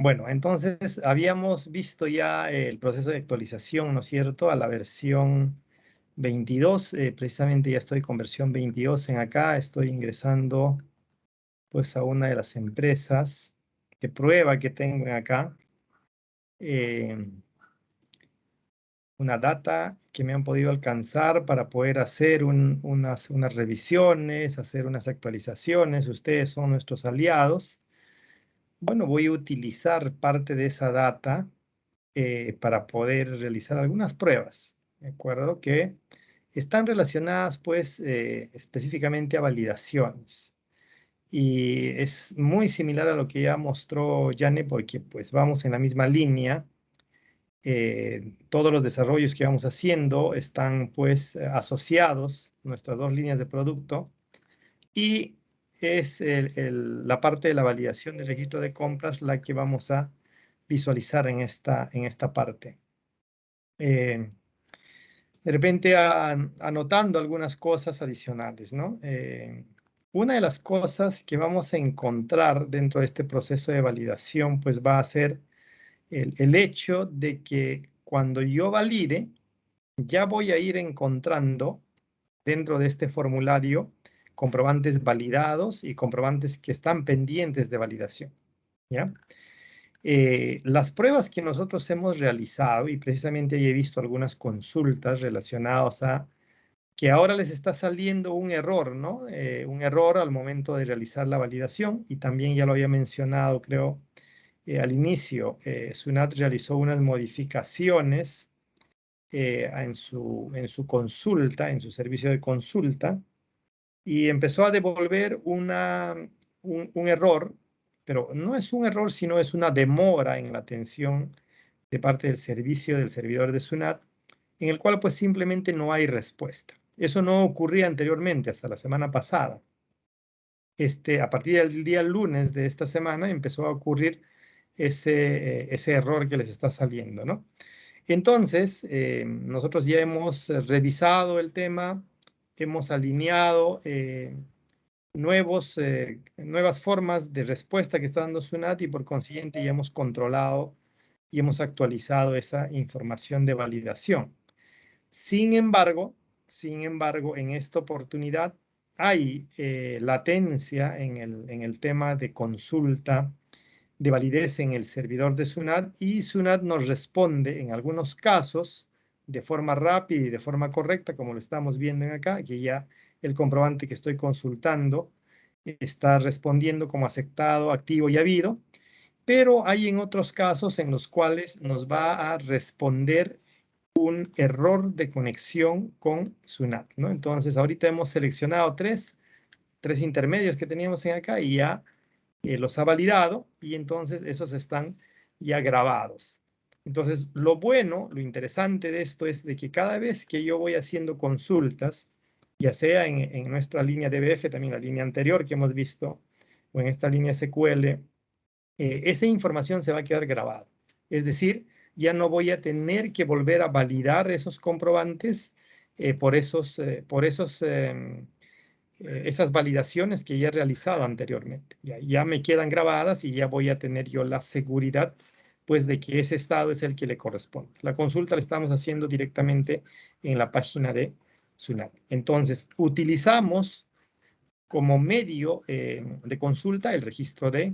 Bueno, entonces habíamos visto ya el proceso de actualización, ¿no es cierto?, a la versión 22. Precisamente ya estoy con versión 22 en acá. Estoy ingresando pues a una de las empresas de prueba que tengo en acá. Una data que me han podido alcanzar para poder hacer unas revisiones, hacer unas actualizaciones. Ustedes son nuestros aliados. Bueno, voy a utilizar parte de esa data para poder realizar algunas pruebas, ¿de acuerdo? Que están relacionadas, pues, específicamente a validaciones. Y es muy similar a lo que ya mostró Jane, porque, pues, vamos en la misma línea. Todos los desarrollos que vamos haciendo están, pues, asociados, nuestras dos líneas de producto, y es la parte de la validación del registro de compras la que vamos a visualizar en esta parte. De repente anotando algunas cosas adicionales, ¿no? Una de las cosas que vamos a encontrar dentro de este proceso de validación, pues va a ser el hecho de que cuando yo valide, ya voy a ir encontrando dentro de este formulario comprobantes validados y comprobantes que están pendientes de validación, ¿ya? Las pruebas que nosotros hemos realizado, y precisamente ahí he visto algunas consultas relacionadas a que ahora les está saliendo un error, ¿no? Un error al momento de realizar la validación, y también ya lo había mencionado, creo, al inicio. SUNAT realizó unas modificaciones en su consulta, en su servicio de consulta, y empezó a devolver un error, pero no es un error, sino es una demora en la atención de parte del servicio del servidor de SUNAT, en el cual pues simplemente no hay respuesta. Eso no ocurría anteriormente, hasta la semana pasada. A partir del día lunes de esta semana empezó a ocurrir ese error que les está saliendo, ¿no? Entonces, nosotros ya hemos revisado el tema, hemos alineado nuevas formas de respuesta que está dando SUNAT, y por consiguiente ya hemos controlado y hemos actualizado esa información de validación. Sin embargo, en esta oportunidad hay latencia en el tema de consulta de validez en el servidor de SUNAT, y SUNAT nos responde en algunos casos de forma rápida y de forma correcta, como lo estamos viendo en acá, que ya el comprobante que estoy consultando está respondiendo como aceptado, activo y habido, pero hay en otros casos en los cuales nos va a responder un error de conexión con SUNAT, ¿no? Entonces, ahorita hemos seleccionado tres intermedios que teníamos en acá, y ya los ha validado, y entonces esos están ya grabados. Entonces, lo bueno, lo interesante de esto es de que cada vez que yo voy haciendo consultas, ya sea en nuestra línea DBF, también la línea anterior que hemos visto, o en esta línea SQL, esa información se va a quedar grabada. Es decir, ya no voy a tener que volver a validar esos comprobantes por esas validaciones que ya he realizado anteriormente. Ya me quedan grabadas, y ya voy a tener yo la seguridad, pues, de que ese estado es el que le corresponde. La consulta la estamos haciendo directamente en la página de SUNAT. Entonces, utilizamos como medio de consulta el registro de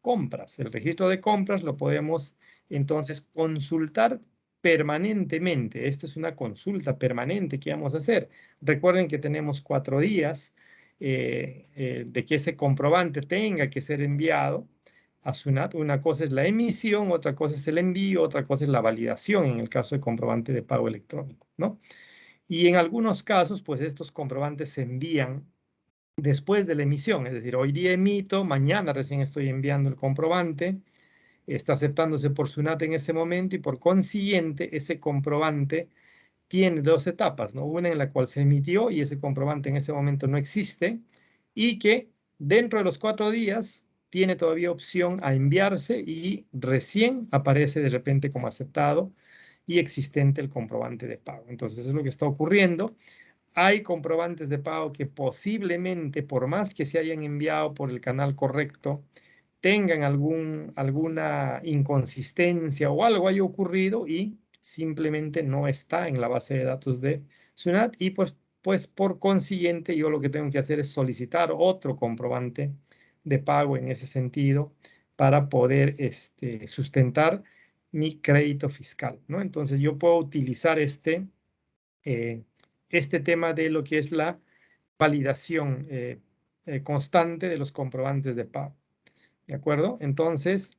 compras. El registro de compras lo podemos entonces consultar permanentemente. Esto es una consulta permanente que vamos a hacer. Recuerden que tenemos 4 días de que ese comprobante tenga que ser enviado a SUNAT. Una cosa es la emisión, otra cosa es el envío, otra cosa es la validación en el caso de comprobante de pago electrónico, ¿no? Y en algunos casos, pues estos comprobantes se envían después de la emisión, es decir, hoy día emito, mañana recién estoy enviando el comprobante, está aceptándose por SUNAT en ese momento, y por consiguiente ese comprobante tiene dos etapas, ¿no? Una en la cual se emitió y ese comprobante en ese momento no existe, y que dentro de los 4 días tiene todavía opción a enviarse, y recién aparece de repente como aceptado y existente el comprobante de pago. Entonces, eso es lo que está ocurriendo. Hay comprobantes de pago que posiblemente, por más que se hayan enviado por el canal correcto, tengan alguna inconsistencia o algo haya ocurrido y simplemente no está en la base de datos de SUNAT y pues por consiguiente yo lo que tengo que hacer es solicitar otro comprobante de pago en ese sentido para poder sustentar mi crédito fiscal, ¿no? Entonces yo puedo utilizar eh, este tema de lo que es la validación constante de los comprobantes de pago. ¿De acuerdo? Entonces,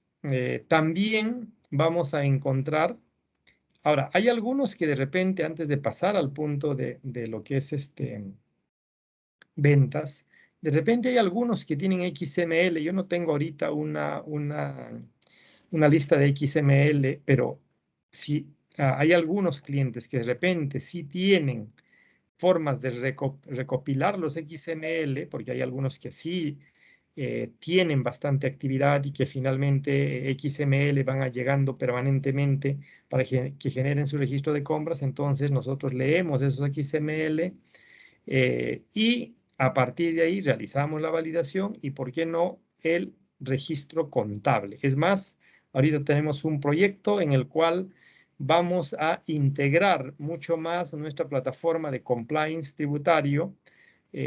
también vamos a encontrar, ahora, hay algunos que de repente, antes de pasar al punto de lo que es ventas, de repente hay algunos que tienen XML. Yo no tengo ahorita una lista de XML, pero sí, hay algunos clientes que de repente sí tienen formas de recopilar los XML, porque hay algunos que sí tienen bastante actividad y que finalmente XML van llegando permanentemente para que generen su registro de compras. Entonces nosotros leemos esos XML y a partir de ahí realizamos la validación y, ¿por qué no?, el registro contable. Es más, ahorita tenemos un proyecto en el cual vamos a integrar mucho más nuestra plataforma de compliance tributario.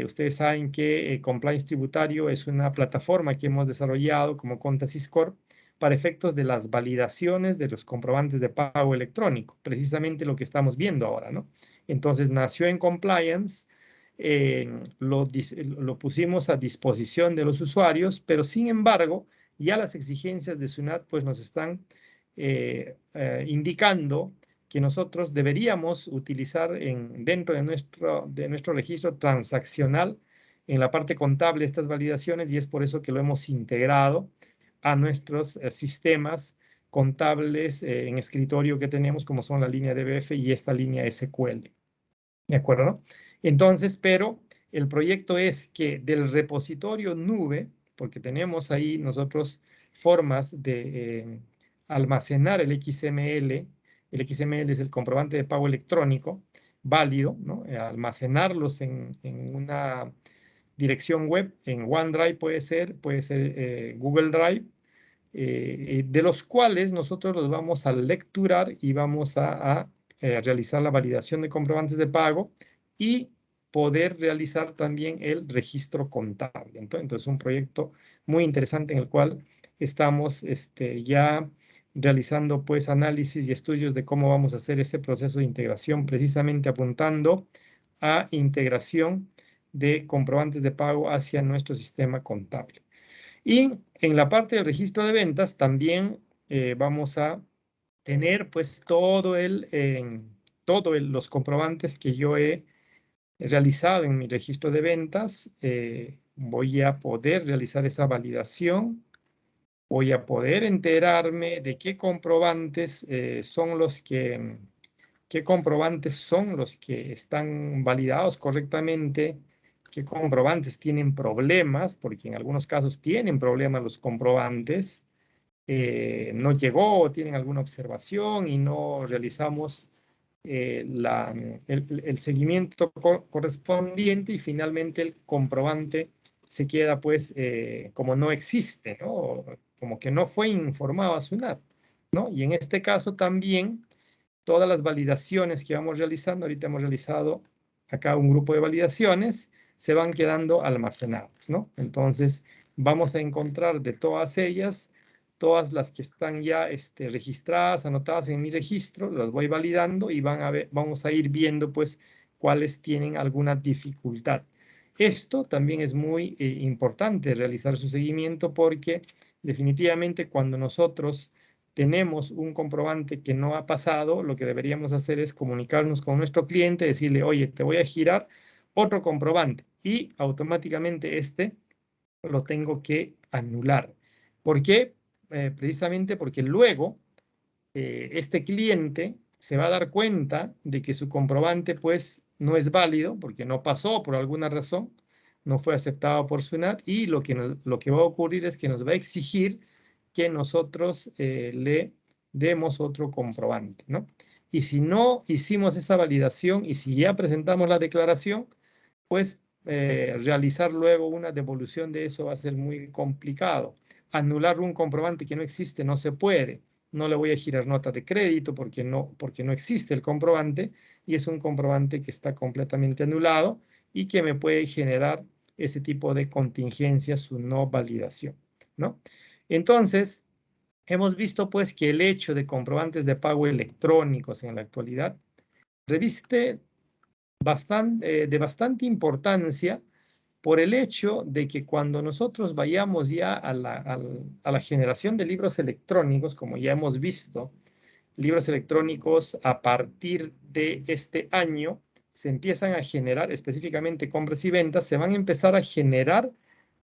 Ustedes saben que Compliance Tributario es una plataforma que hemos desarrollado como Contasys Corp para efectos de las validaciones de los comprobantes de pago electrónico, precisamente lo que estamos viendo ahora, ¿no? Entonces nació en Compliance, lo pusimos a disposición de los usuarios, pero sin embargo, ya las exigencias de SUNAT pues nos están indicando que nosotros deberíamos utilizar dentro de nuestro registro transaccional en la parte contable estas validaciones, y es por eso que lo hemos integrado a nuestros sistemas contables en escritorio que tenemos, como son la línea DBF y esta línea SQL. ¿De acuerdo, no? Entonces, pero el proyecto es que del repositorio nube, porque tenemos ahí nosotros formas de almacenar el XML. El XML es el comprobante de pago electrónico válido, ¿no? Almacenarlos en una dirección web, en OneDrive puede ser Google Drive, de los cuales nosotros los vamos a lecturar y vamos a realizar la validación de comprobantes de pago y poder realizar también el registro contable. Entonces, un proyecto muy interesante en el cual estamos ya realizando pues análisis y estudios de cómo vamos a hacer ese proceso de integración, precisamente apuntando a integración de comprobantes de pago hacia nuestro sistema contable. Y en la parte del registro de ventas también vamos a tener pues los comprobantes que yo he realizado en mi registro de ventas. Voy a poder realizar esa validación. Voy a poder enterarme de qué comprobantes qué comprobantes son los que están validados correctamente, qué comprobantes tienen problemas, porque en algunos casos tienen problemas los comprobantes, no llegó, tienen alguna observación y no realizamos el seguimiento correspondiente, y finalmente el comprobante se queda pues como no existe, ¿no? Como que no fue informado a SUNAT, ¿no? Y en este caso también todas las validaciones que vamos realizando, ahorita hemos realizado acá un grupo de validaciones, se van quedando almacenadas, ¿no? Entonces, vamos a encontrar de todas ellas, todas las que están ya registradas, anotadas en mi registro, las voy validando y vamos a ir viendo, pues, cuáles tienen alguna dificultad. Esto también es muy importante realizar su seguimiento, porque definitivamente cuando nosotros tenemos un comprobante que no ha pasado, lo que deberíamos hacer es comunicarnos con nuestro cliente, decirle, oye, te voy a girar otro comprobante, y automáticamente lo tengo que anular. ¿Por qué? Precisamente porque luego este cliente se va a dar cuenta de que su comprobante pues no es válido porque no pasó por alguna razón, no fue aceptado por SUNAT, y lo que va a ocurrir es que nos va a exigir que nosotros le demos otro comprobante, ¿no? Y si no hicimos esa validación y si ya presentamos la declaración, pues realizar luego una devolución de eso va a ser muy complicado. anular un comprobante que no existe no se puede. No le voy a girar nota de crédito porque no existe el comprobante y es un comprobante que está completamente anulado y que me puede generar ese tipo de contingencia, su no validación, ¿no? Entonces, hemos visto pues que el hecho de comprobantes de pago electrónicos en la actualidad reviste de bastante importancia por el hecho de que cuando nosotros vayamos ya a la generación de libros electrónicos, como ya hemos visto, libros electrónicos a partir de este año se empiezan a generar, específicamente compras y ventas, se van a empezar a generar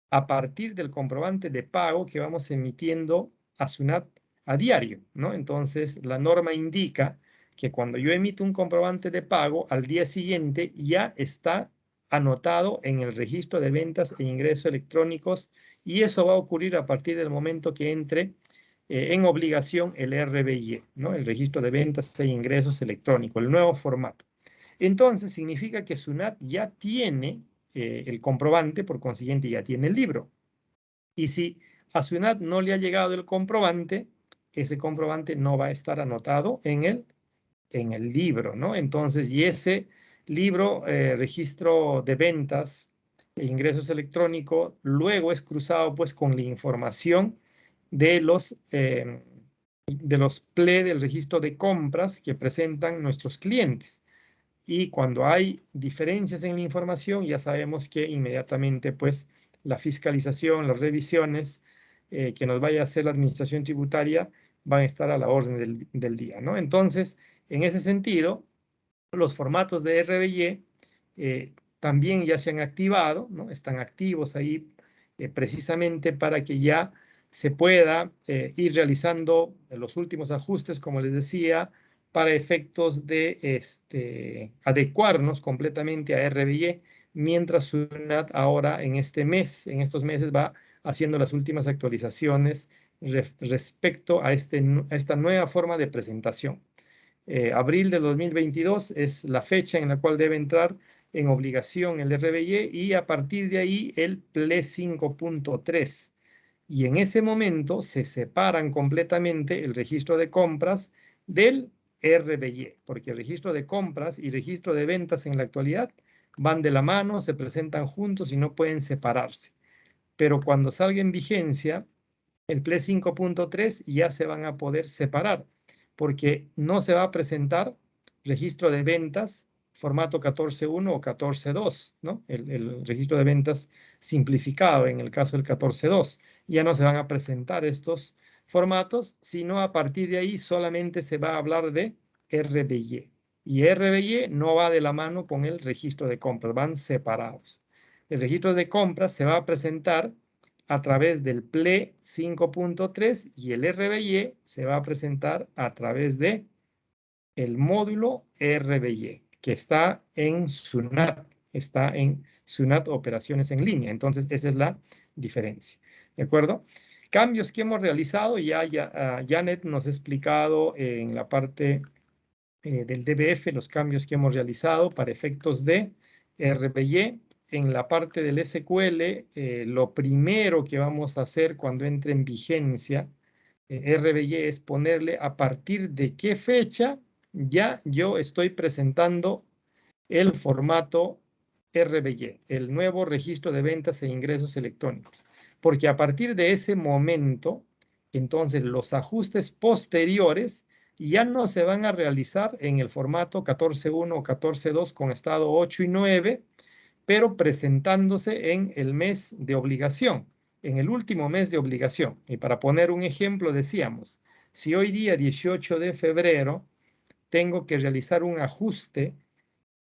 a partir del comprobante de pago que vamos emitiendo a SUNAT a diario, ¿no? Entonces, la norma indica que cuando yo emito un comprobante de pago, al día siguiente ya está anotado en el registro de ventas e ingresos electrónicos y eso va a ocurrir a partir del momento que entre en obligación el RBI, ¿no? El registro de ventas e ingresos electrónicos, el nuevo formato. Entonces, significa que SUNAT ya tiene el comprobante, por consiguiente ya tiene el libro. Y si a SUNAT no le ha llegado el comprobante, ese comprobante no va a estar anotado en el libro, ¿no? Entonces, y ese libro, registro de ventas e ingresos electrónicos, luego es cruzado pues con la información de los PLE del registro de compras que presentan nuestros clientes. Y cuando hay diferencias en la información, ya sabemos que inmediatamente, pues, la fiscalización, las revisiones que nos vaya a hacer la administración tributaria van a estar a la orden del día, ¿no? Entonces, en ese sentido, los formatos de RBY también ya se han activado, ¿no? Están activos ahí precisamente para que ya se pueda ir realizando los últimos ajustes, como les decía, para efectos de adecuarnos completamente a RBY, mientras SUNAT ahora en este mes, en estos meses, va haciendo las últimas actualizaciones respecto a esta nueva forma de presentación. Abril de 2022 es la fecha en la cual debe entrar en obligación el RBY y a partir de ahí el PLE 5.3. Y en ese momento se separan completamente el registro de compras del RBY, porque el registro de compras y registro de ventas en la actualidad van de la mano, se presentan juntos y no pueden separarse. Pero cuando salga en vigencia el PLE 5.3 ya se van a poder separar, porque no se va a presentar registro de ventas formato 14.1 o 14.2, ¿no? El registro de ventas simplificado en el caso del 14.2. Ya no se van a presentar estos formatos, sino a partir de ahí solamente se va a hablar de RBY. Y RBY no va de la mano con el registro de compras, van separados. El registro de compras se va a presentar a través del PLE 5.3 y el RBY se va a presentar a través de el módulo RBY, que está en SUNAT Operaciones en Línea. Entonces, esa es la diferencia. ¿De acuerdo? Cambios que hemos realizado, Janet nos ha explicado en la parte del DBF los cambios que hemos realizado para efectos de RBY. En la parte del SQL, lo primero que vamos a hacer cuando entre en vigencia RBY es ponerle a partir de qué fecha ya yo estoy presentando el formato RBY, el nuevo registro de ventas e ingresos electrónicos. Porque a partir de ese momento, entonces los ajustes posteriores ya no se van a realizar en el formato 14.1 o 14.2 con estado 8 y 9, pero presentándose en el mes de obligación, en el último mes de obligación. Y para poner un ejemplo, decíamos, si hoy día 18 de febrero tengo que realizar un ajuste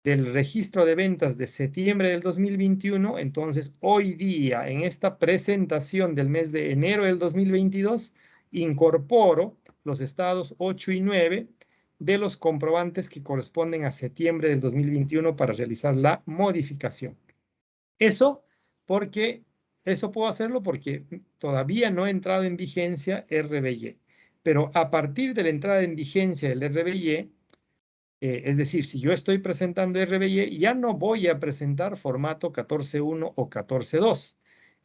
del registro de ventas de septiembre del 2021, entonces hoy día en esta presentación del mes de enero del 2022 incorporo los estados 8 y 9 de los comprobantes que corresponden a septiembre del 2021 para realizar la modificación. Eso porque eso puedo hacerlo porque todavía no ha entrado en vigencia RBY, pero a partir de la entrada en vigencia del RBY, es decir, si yo estoy presentando RBY, ya no voy a presentar formato 14.1 o 14.2.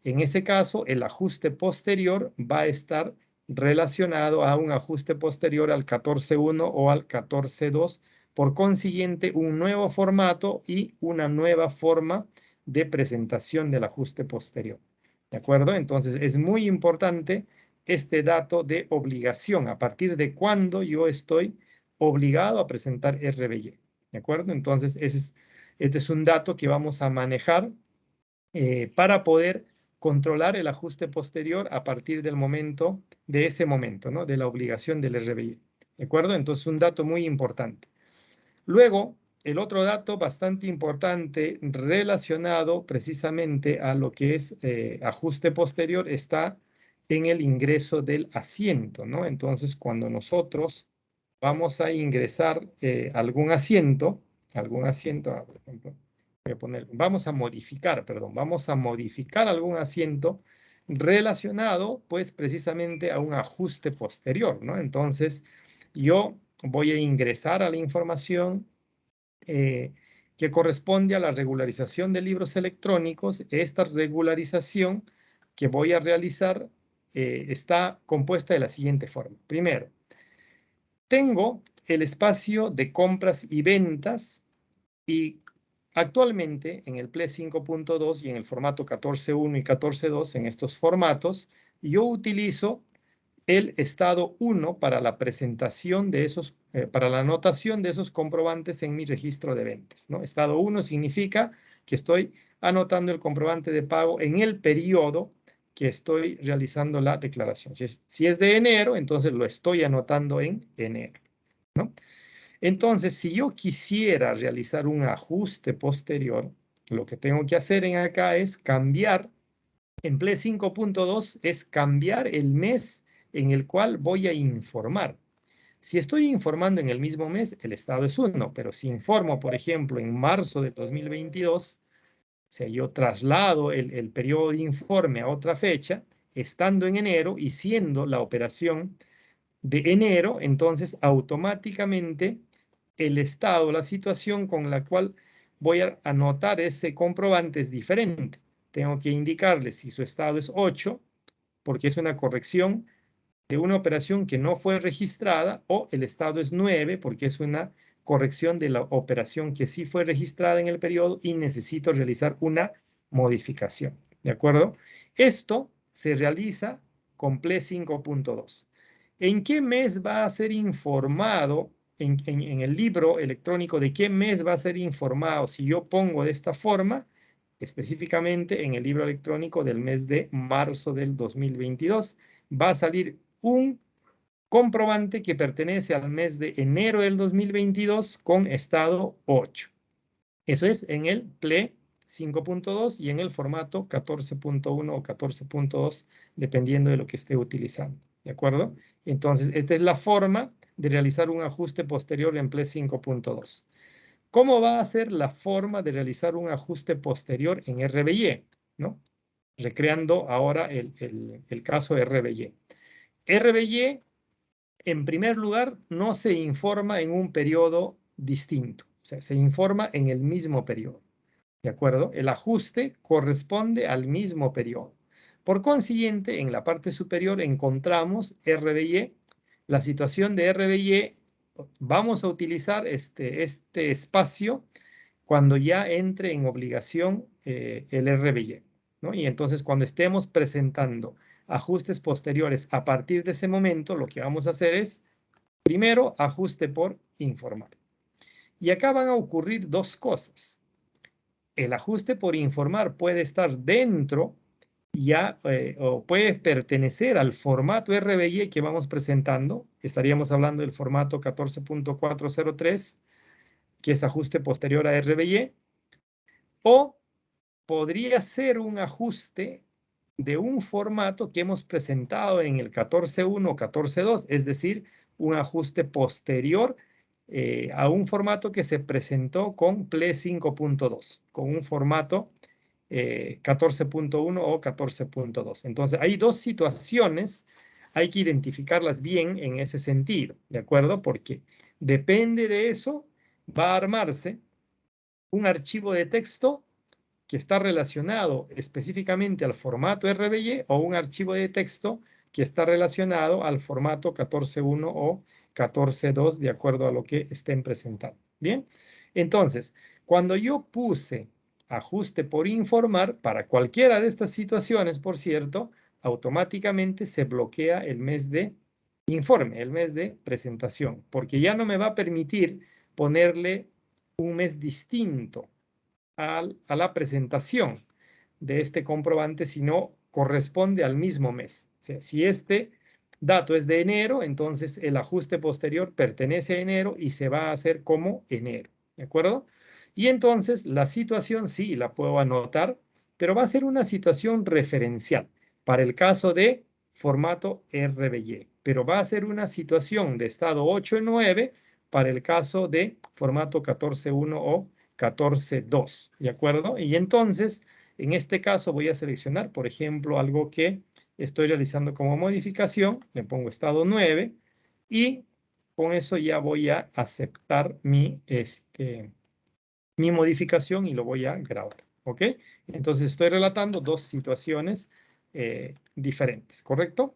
En ese caso, el ajuste posterior va a estar relacionado a un ajuste posterior al 14.1 o al 14.2. Por consiguiente, un nuevo formato y una nueva forma de presentación del ajuste posterior. ¿De acuerdo? Entonces, es muy importante este dato de obligación, a partir de cuándo yo estoy obligado a presentar RBY. ¿De acuerdo? Entonces, este es un dato que vamos a manejar para poder controlar el ajuste posterior a partir del momento, de ese momento, ¿no? De la obligación del RBI. ¿De acuerdo? Entonces, un dato muy importante. Luego, el otro dato bastante importante relacionado precisamente a lo que es ajuste posterior está en el ingreso del asiento, ¿no? Entonces, cuando nosotros vamos a ingresar algún asiento, por ejemplo, voy a poner, vamos a modificar algún asiento relacionado, pues, precisamente a un ajuste posterior, ¿no? Entonces, yo voy a ingresar a la información que corresponde a la regularización de libros electrónicos. Esta regularización que voy a realizar está compuesta de la siguiente forma. Primero, tengo el espacio de compras y ventas y actualmente en el PLE 5.2 y en el formato 14.1 y 14.2, en estos formatos, yo utilizo el estado 1 para la presentación de esos, para la anotación de esos comprobantes en mi registro de ventas, ¿no? Estado 1 significa que estoy anotando el comprobante de pago en el periodo que estoy realizando la declaración. Si es de enero, entonces lo estoy anotando en enero, ¿no? Entonces, si yo quisiera realizar un ajuste posterior, lo que tengo que hacer en acá es cambiar, en PLE 5.2 es cambiar el mes en el cual voy a informar. Si estoy informando en el mismo mes, el estado es 1, pero si informo, por ejemplo, en marzo de 2022, o sea, yo traslado el periodo de informe a otra fecha, estando en enero y siendo la operación de enero, entonces automáticamente el estado, la situación con la cual voy a anotar ese comprobante es diferente. Tengo que indicarle si su estado es 8, porque es una corrección de una operación que no fue registrada, o el estado es 9, porque es una corrección de la operación que sí fue registrada en el periodo y necesito realizar una modificación. ¿De acuerdo? Esto se realiza con PLE 5.2. ¿En qué mes va a ser informado en el libro electrónico? ¿De qué mes va a ser informado? Si yo pongo de esta forma, específicamente en el libro electrónico del mes de marzo del 2022, va a salir un comprobante que pertenece al mes de enero del 2022 con estado 8. Eso es en el PLE 5.2 y en el formato 14.1 o 14.2, dependiendo de lo que esté utilizando. ¿De acuerdo? Entonces, esta es la forma de realizar un ajuste posterior en PLE 5.2. ¿Cómo va a ser la forma de realizar un ajuste posterior en RBY? ¿No? Recreando ahora el caso RBY. RBY, en primer lugar, no se informa en un periodo distinto. O sea, se informa en el mismo periodo. ¿De acuerdo? El ajuste corresponde al mismo periodo. Por consiguiente, en la parte superior encontramos RBY. La situación de RBY, vamos a utilizar este espacio cuando ya entre en obligación el RBY, ¿no? Y entonces, cuando estemos presentando ajustes posteriores a partir de ese momento, lo que vamos a hacer es, primero, ajuste por informar. Y acá van a ocurrir dos cosas. El ajuste por informar puede estar dentro ya o puede pertenecer al formato RBY que vamos presentando. Estaríamos hablando del formato 14.403, que es ajuste posterior a RBY, o podría ser un ajuste de un formato que hemos presentado en el 14.1 o 14.2, es decir, un ajuste posterior a un formato que se presentó con PLE 5.2, con un formato 14.1 o 14.2. Entonces, hay dos situaciones, hay que identificarlas bien en ese sentido, ¿de acuerdo? Porque depende de eso, va a armarse un archivo de texto que está relacionado específicamente al formato RBY o un archivo de texto que está relacionado al formato 14.1 o 14.2 de acuerdo a lo que estén presentando. Bien, entonces, cuando yo puse ajuste por informar, para cualquiera de estas situaciones, por cierto, automáticamente se bloquea el mes de informe, el mes de presentación, porque ya no me va a permitir ponerle un mes distinto a la presentación de este comprobante, sino corresponde al mismo mes. O sea, si este dato es de enero, entonces el ajuste posterior pertenece a enero y se va a hacer como enero. ¿De acuerdo? Y entonces la situación sí la puedo anotar, pero va a ser una situación referencial para el caso de formato RBY, pero va a ser una situación de estado 8 y 9 para el caso de formato 14.1 o 14.2, ¿de acuerdo? Y entonces, en este caso voy a seleccionar, por ejemplo, algo que estoy realizando como modificación, le pongo estado 9 y con eso ya voy a aceptar mi modificación y lo voy a grabar, ¿ok? Entonces estoy relatando dos situaciones diferentes, ¿correcto?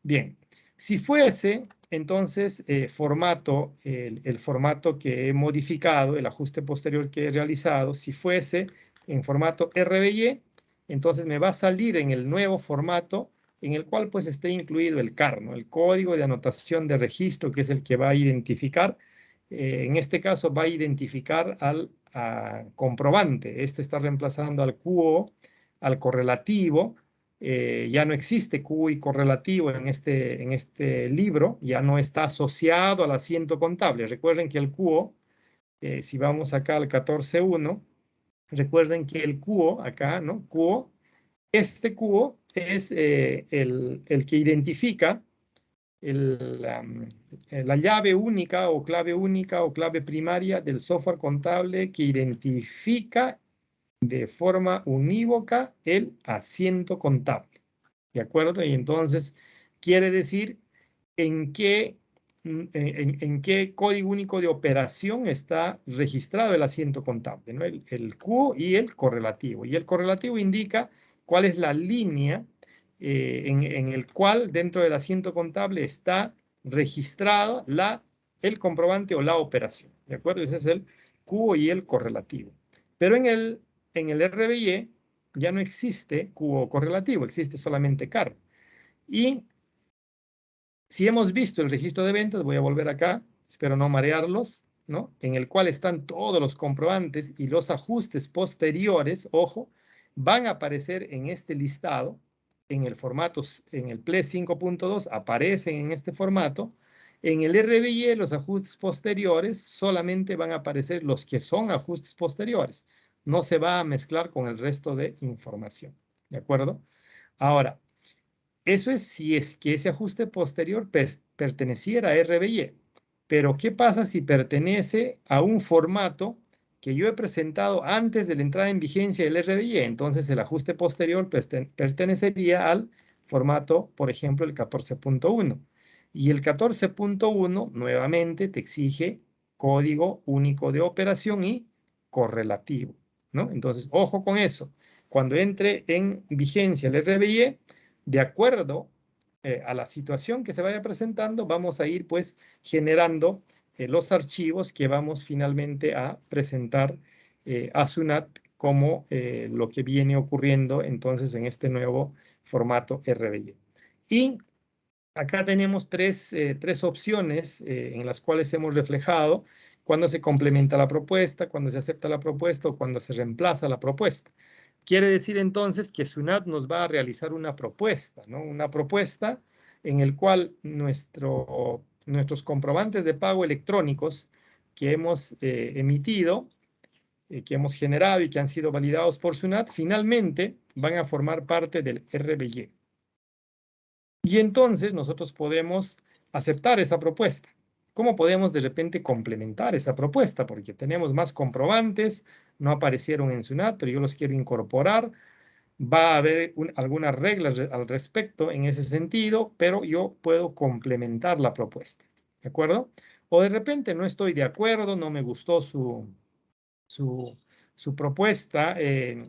Bien, si fuese entonces formato, el formato que he modificado, el ajuste posterior que he realizado, si fuese en formato RBY, entonces me va a salir en el nuevo formato en el cual pues esté incluido el CAR, ¿no? El código de anotación de registro, que es el que va a identificar, en este caso va a identificar al comprobante. Esto está reemplazando al QO, al correlativo. Ya no existe QO y correlativo en este libro, ya no está asociado al asiento contable. Recuerden que el QO, si vamos acá al 14.1, recuerden que el QO, acá, ¿no? QO, este QO es el que identifica la llave única o clave primaria del software contable que identifica de forma unívoca el asiento contable. ¿De acuerdo? Y entonces quiere decir en qué, en qué código único de operación está registrado el asiento contable, ¿no? El Q y el correlativo. Y el correlativo indica cuál es la línea en el cual dentro del asiento contable está registrado el comprobante o la operación. ¿De acuerdo? Ese es el Q y el correlativo. Pero en el RBY ya no existe Q correlativo, existe solamente CAR. Y si hemos visto el registro de ventas, voy a volver acá, espero no marearlos, ¿no? En el cual están todos los comprobantes y los ajustes posteriores, ojo, van a aparecer en este listado, en el formato, en el PLE 5.2, aparecen en este formato. En el RBY, los ajustes posteriores solamente van a aparecer los que son ajustes posteriores. No se va a mezclar con el resto de información, ¿de acuerdo? Ahora, eso es si es que ese ajuste posterior perteneciera a RBY. Pero, ¿qué pasa si pertenece a un formato que yo he presentado antes de la entrada en vigencia del RBY? Entonces, el ajuste posterior pertenecería al formato, por ejemplo, el 14.1. Y el 14.1 nuevamente te exige código único de operación y correlativo, ¿no? Entonces, ojo con eso. Cuando entre en vigencia el RBY, de acuerdo a la situación que se vaya presentando, vamos a ir pues generando los archivos que vamos finalmente a presentar a SUNAT como lo que viene ocurriendo entonces en este nuevo formato RBY. Y acá tenemos tres opciones en las cuales hemos reflejado cuando se complementa la propuesta, cuando se acepta la propuesta o cuando se reemplaza la propuesta. Quiere decir entonces que SUNAT nos va a realizar una propuesta, ¿no? Una propuesta en el cual nuestros comprobantes de pago electrónicos que hemos emitido, que hemos generado y que han sido validados por SUNAT, finalmente van a formar parte del RBY. Y entonces nosotros podemos aceptar esa propuesta. ¿Cómo podemos de repente complementar esa propuesta? Porque tenemos más comprobantes, no aparecieron en SUNAT, pero yo los quiero incorporar. Va a haber algunas reglas al respecto en ese sentido, pero yo puedo complementar la propuesta. ¿De acuerdo? O de repente no estoy de acuerdo, no me gustó su, su propuesta,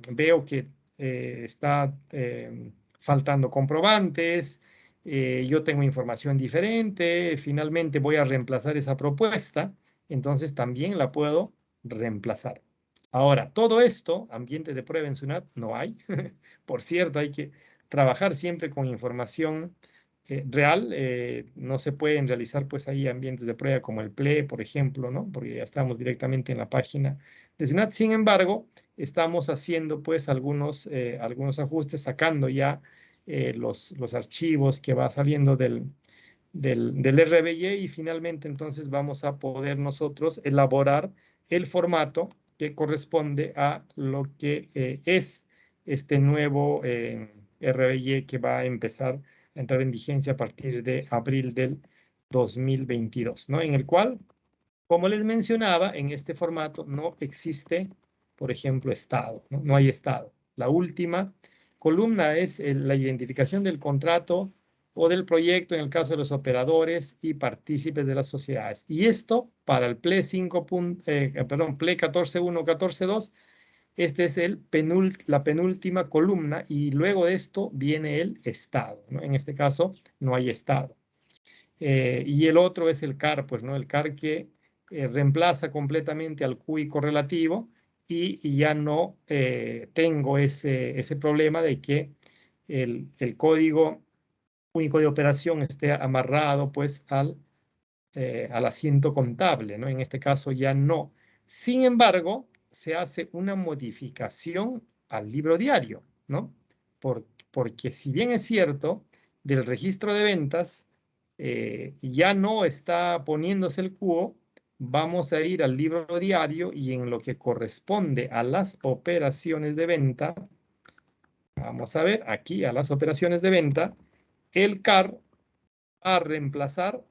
veo que está faltando comprobantes, yo tengo información diferente, finalmente voy a reemplazar esa propuesta, entonces también la puedo reemplazar. Ahora, todo esto, ambiente de prueba en SUNAT, no hay. Por cierto, hay que trabajar siempre con información real. No se pueden realizar pues ahí ambientes de prueba como el PLE, por ejemplo, ¿no? Porque ya estamos directamente en la página de SUNAT. Sin embargo, estamos haciendo pues algunos ajustes, sacando ya los archivos que va saliendo del RBY, y finalmente entonces vamos a poder nosotros elaborar el formato que corresponde a lo que es este nuevo RBY, que va a empezar a entrar en vigencia a partir de abril del 2022, ¿no? En el cual, como les mencionaba, en este formato no existe, por ejemplo, estado, ¿no? No hay estado. La última columna es la identificación del contrato o del proyecto en el caso de los operadores y partícipes de las sociedades. Y esto para el PLE 5. Perdón, PLE 14.1, 14.2, este es la penúltima columna, y luego de esto viene el estado, ¿no? En este caso no hay estado. Y el otro es el CAR, pues, ¿no? El CAR que reemplaza completamente al QI correlativo, y ya no tengo ese problema de que el código único de operación esté amarrado pues al asiento contable, ¿no? En este caso ya no. Sin embargo, se hace una modificación al libro diario, ¿no? Porque si bien es cierto, del registro de ventas ya no está poniéndose el cubo, vamos a ir al libro diario, y en lo que corresponde a las operaciones de venta, vamos a ver aquí a las operaciones de venta, el CAR va a reemplazar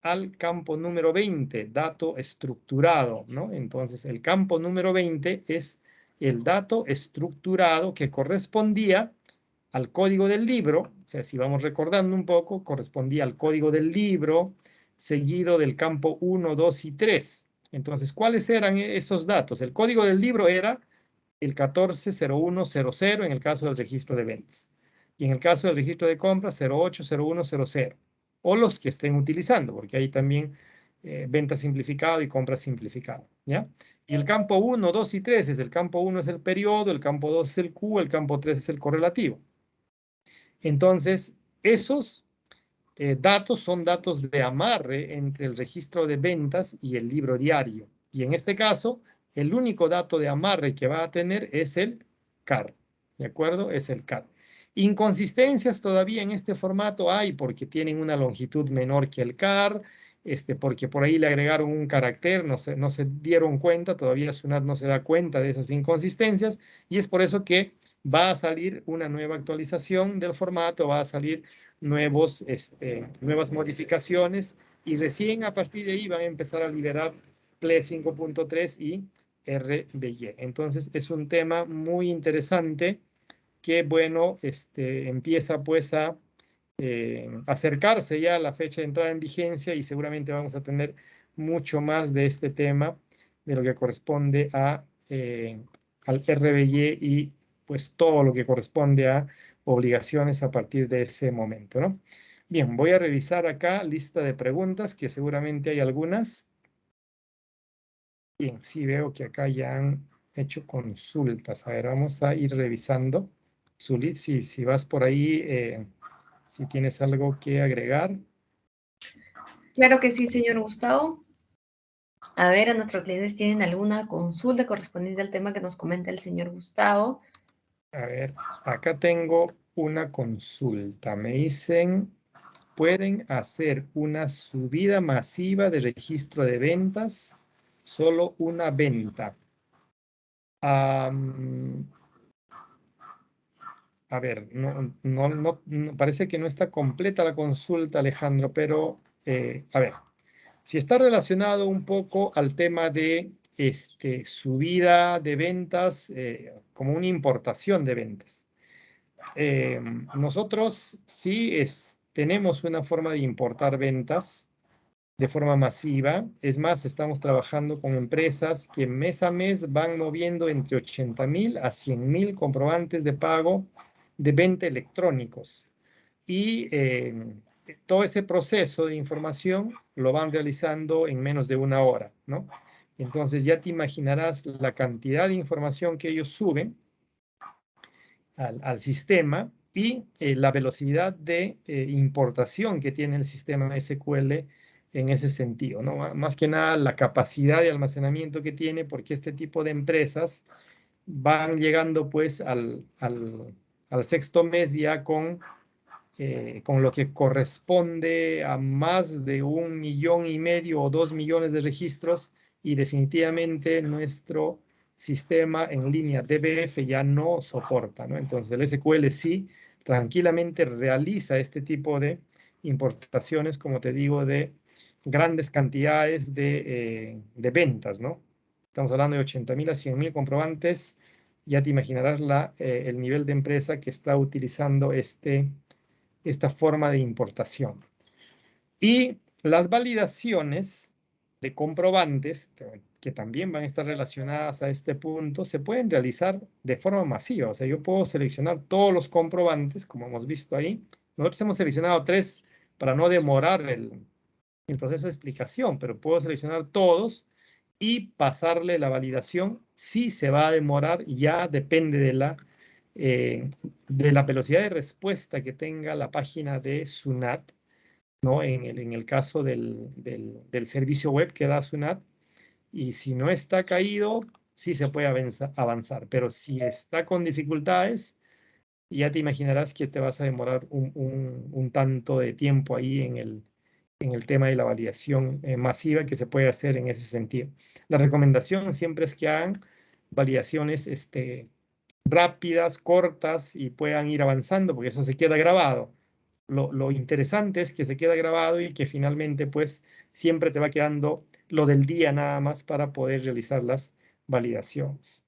al campo número 20, dato estructurado, ¿no? Entonces, el campo número 20 es el dato estructurado que correspondía al código del libro. O sea, si vamos recordando un poco, correspondía al código del libro, seguido del campo 1, 2 y 3. Entonces, ¿cuáles eran esos datos? El código del libro era el 140100 en el caso del registro de ventas. Y en el caso del registro de compras, 080100. O los que estén utilizando, porque hay también venta simplificado y compra simplificado, ¿ya? Y el campo 1, 2 y 3 es: el campo 1 es el periodo, el campo 2 es el Q, el campo 3 es el correlativo. Entonces, esos datos son datos de amarre entre el registro de ventas y el libro diario. Y en este caso, el único dato de amarre que va a tener es el CAR. ¿De acuerdo? Es el CAR. Inconsistencias todavía en este formato hay, porque tienen una longitud menor que el CAR, porque por ahí le agregaron un carácter, no se dieron cuenta, todavía SUNAT no se da cuenta de esas inconsistencias, y es por eso que va a salir una nueva actualización del formato, va a salir nuevas modificaciones, y recién a partir de ahí van a empezar a liberar PLE 5.3 y RBY. Entonces es un tema muy interesante que, bueno, empieza pues a acercarse ya a la fecha de entrada en vigencia, y seguramente vamos a tener mucho más de este tema, de lo que corresponde al RBY, y pues todo lo que corresponde a obligaciones a partir de ese momento, ¿no? Bien, voy a revisar acá lista de preguntas, que seguramente hay algunas. Bien, sí veo que acá ya han hecho consultas. A ver, vamos a ir revisando. Zulit, si vas por ahí, si tienes algo que agregar. Claro que sí, señor Gustavo. A ver, a nuestros clientes tienen alguna consulta correspondiente al tema que nos comenta el señor Gustavo. A ver, acá tengo una consulta. Me dicen: ¿pueden hacer una subida masiva de registro de ventas? Solo una venta. A ver, parece que no está completa la consulta, Alejandro, pero a ver, si está relacionado un poco al tema de subida de ventas, como una importación de ventas. Nosotros sí tenemos una forma de importar ventas, de forma masiva. Es más, estamos trabajando con empresas que mes a mes van moviendo entre 80.000 a 100.000 comprobantes de pago de venta electrónicos. Y todo ese proceso de información lo van realizando en menos de una hora, ¿no? Entonces ya te imaginarás la cantidad de información que ellos suben al sistema y la velocidad de importación que tiene el sistema SQL en ese sentido, ¿no? Más que nada la capacidad de almacenamiento que tiene, porque este tipo de empresas van llegando pues al sexto mes ya con lo que corresponde a más de 1,500,000 o 2 millones de registros, y definitivamente nuestro sistema en línea DBF ya no soporta, ¿no? Entonces el SQL sí tranquilamente realiza este tipo de importaciones, como te digo, de grandes cantidades de ventas, ¿no? Estamos hablando de 80.000 a 100.000 comprobantes. Ya te imaginarás el nivel de empresa que está utilizando esta forma de importación. Y las validaciones de comprobantes, que también van a estar relacionadas a este punto, se pueden realizar de forma masiva. O sea, yo puedo seleccionar todos los comprobantes, como hemos visto ahí. Nosotros hemos seleccionado 3 para no demorar el proceso de explicación, pero puedo seleccionar todos y pasarle la validación. Si se va a demorar, ya depende de la velocidad de respuesta que tenga la página de SUNAT, ¿no? En el caso del servicio web que da SUNAT. Y si no está caído, sí se puede avanzar, pero si está con dificultades, ya te imaginarás que te vas a demorar un tanto de tiempo ahí en el tema de la validación masiva que se puede hacer en ese sentido. La recomendación siempre es que hagan validaciones rápidas, cortas, y puedan ir avanzando, porque eso se queda grabado. Lo interesante es que se queda grabado y que finalmente pues siempre te va quedando lo del día nada más para poder realizar las validaciones.